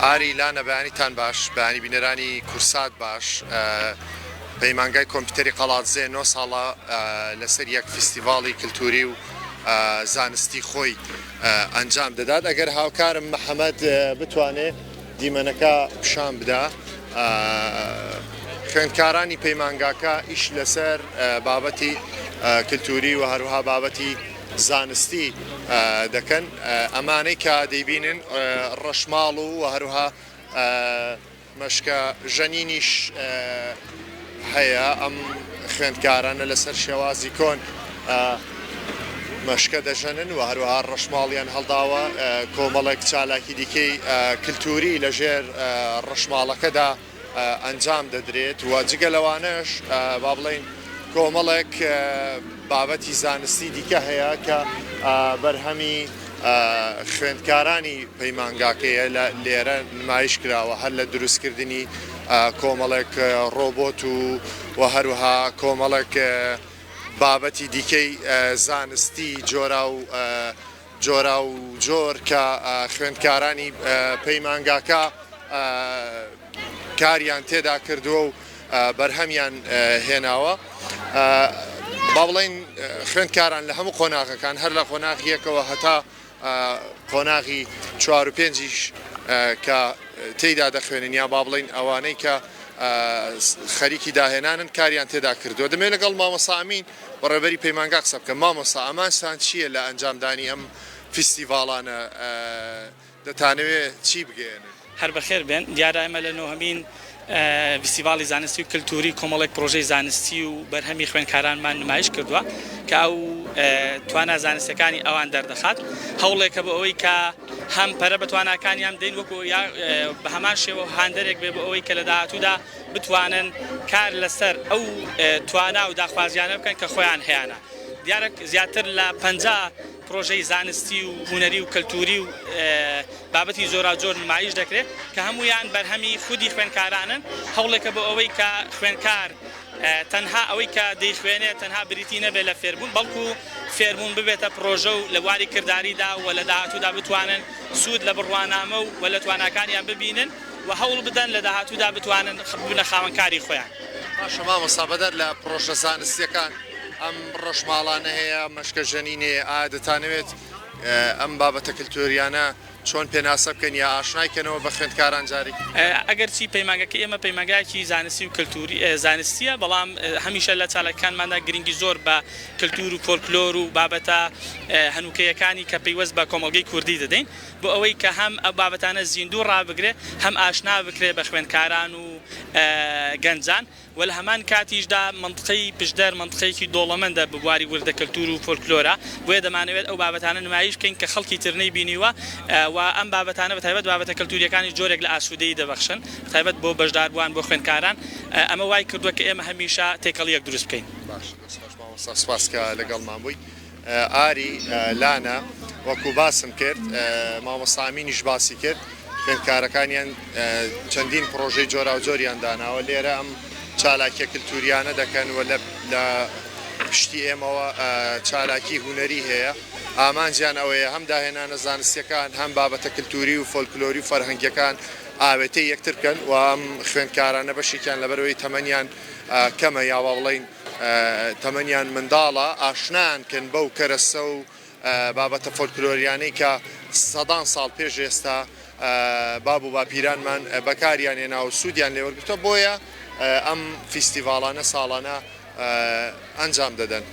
ئاری لاە بەیانیتان باش بەانی بینەرانی کورسات باش پەیمانگای کۆمپیوتەری قەڵاتزێ 9 ساڵە لەسەر یەک فیستیڤاڵی کللتوری و زانستی خۆی ئەنجام دەدات. ئەگەر هاوکارم محەممەد بتوانێت دیمەنەکە پیشان بدا خوێندکارانی پەیمانگاکە ئیش لەسەر بابەتی کللتوری و هەروها بابەتی زانستی دەکەن ئەمانەی کە دەیبینن ڕەشماڵ و هەروها مەشکە ژەنینیش هەیە. ئەم خوێندکارانە لەسەر شێوازی کۆن مەشکە دەژەنن و هەروها ڕەشماڵیان هەڵداوە کۆمەڵێک چالاکی دیکەی کللتوری لەژێر ڕەشماڵەکەدا ئەنجام دەدرێت و جگە لەوانەش با بڵێن کۆمەڵێک بابەتی زانستی دیکە هەیە کە بەرهەمی خوێندکارانی پەیمانگاکەیە لێرە نمایش کراوە هەر لە دروستکردنی کۆمەڵێک ڕۆبۆت و هەروها کۆمەڵێک بابەتی دیکەی زانستی جۆرا و جۆر کە خوێندکارانی پەیمانگاکە کاریان تێدا کردووە و بەرهەمیان هێناوە. با بڵێن خوێندکاران لە هەموو قۆناغەکان هەر لە قۆناغیەکەوە هەتا قۆناغی 4 و 5یش کە تێیدا دەخوێنن یا با بڵێن ئەوانەی کە خەریکی داهێنانن کاریان تێدا کردووە. دەمێت لەگەڵ مامۆستا ئەمین بەڕێبەری پەیمانگا قسە بکەم. مامۆستا ئەمانسان چییە لە ئەنجامدانی ئەم فیستیڤاڵانە دەتانەوێت چی بگەێنن؟ هەر بەخێر بێن دیارە ئێمە لە نۆهەمین فیستیڤاڵی زانستی و کللتوری کۆمەڵێک پرۆژەی زانستی و بەرهەمی خوێندکارانمان نمایش کردووە کە ئەو توانە زانستەکانی ئەوان دەردەخات هەوڵێکە بە ئەوەی کە هەم پەرە بە تواناکانیان بدەین وەکو بە هەمان شێوە هاندەرێک بێ بە ئەوەی کە لە داهاتوودا بتوانن کار لەسەر ئەو توانا و داخوازیانە بکەن کە خۆیان هەیەە. دیارە زیاتر لە 50 پرۆژەی زانستی و هوەری و کللتوری و بابەتی زۆرا زۆر نمایش دەکرێت کە هەمویان بەرهەمی خودی خوێندکارانن هەوڵێکە بە ئەوەی کە خوێندکار تەنها ئەوەی کە دەیخوێنێت تەنها بریتی نەبێت لە فێربوون بەڵکو فێربوون ببێتە پرۆژە و لە واری کردداریدا و لە داهاتوودا بتوانن سوود لە بڕوانامە و لە تواناکانیان ببینن و هەوڵ بدەن لە داهاتوودا بتوانن ببنە خاوەنکاری خۆیان. باشە مامۆستا بەدەر لە پرۆژە زانستیەکان ئەم ڕەشماڵانە هەیە مەشکە ژەنینێ دەتانەوێت ئەم بابەتە کللتوریانە چۆن پێناسە بکەن یا ئاشنایکەنەوە بە خوێندکاران جاری ئەگەرچی پەیمانگەکە ئێمە پەیمانگایکی زانستی و کللتوری زانستیە بەڵام هەمیشە لە چالاکانماندا گرنگی زۆر بە کللتور و فۆلکلۆر و بابەتە هەنووکەیەکانی کە پەیوەست بە کۆمەڵگەی کوردی دەدەین بۆ ئەوەی کە هەم ئەو بابەتانە زیندوو ڕابگرێ هەم ئاشنا بکرێ بە خوێندکاران و گەنجان و لە هەمان کاتیشدا منطقەی پشدەر منطقەیەکی دۆڵەمەندە بواری وردە کللتور و فۆلکلۆرە بۆیە دەمانەوێت ئەو بابەتانە نمایش بکەین کە خەڵکی ترنەی بینیوە و ئەم بابەتانە بەتایبەت بابەتە کللتوریەکانی جۆرێک لە ئاسوودەی دەبەخشن تایبەت بۆ بەشداربووان بۆ خوێندکاران ئەمە وای کردووە کە ئێمە هەمیشە تێکەڵیەک دروست بکەین. سپاسکە لەگەڵمان بووی. ئاری لاە وەکو باسم کرد مامۆستا ئەمینیش باسی کرد خوێندکارەکانیان چەندین پرۆژەی جۆرا و جۆریان داناوە لێرە ئەم چالاکیە کللتوریانە دەکەن و لە پشتی ئێمەوە چالاکی هوەری هەیە ئامانجیان ئەوەیە هەم داهێنانە زانستیەکان هەم بابەتە کللتوری و فۆلکلۆری و فەرهەنگیەکان ئاوێتەی یەکتر بکەن و ئەم خوێندکارانە بەشێکیان لەبەرەوەی تەمەنیان کەمە یاوا بڵێن تەمەنیان منداڵە ئاشنان کەن بەو کەرەسە و بابەتە فۆلکلۆریانەی کە سەدان ساڵ پێش ئێستا باب و باپیرانمان بەکاریان هێنا و سوودیان لێوەرگرتووە بۆیە ئەم فیستیڤاڵانە ساڵانە ئەنجام دەدەن.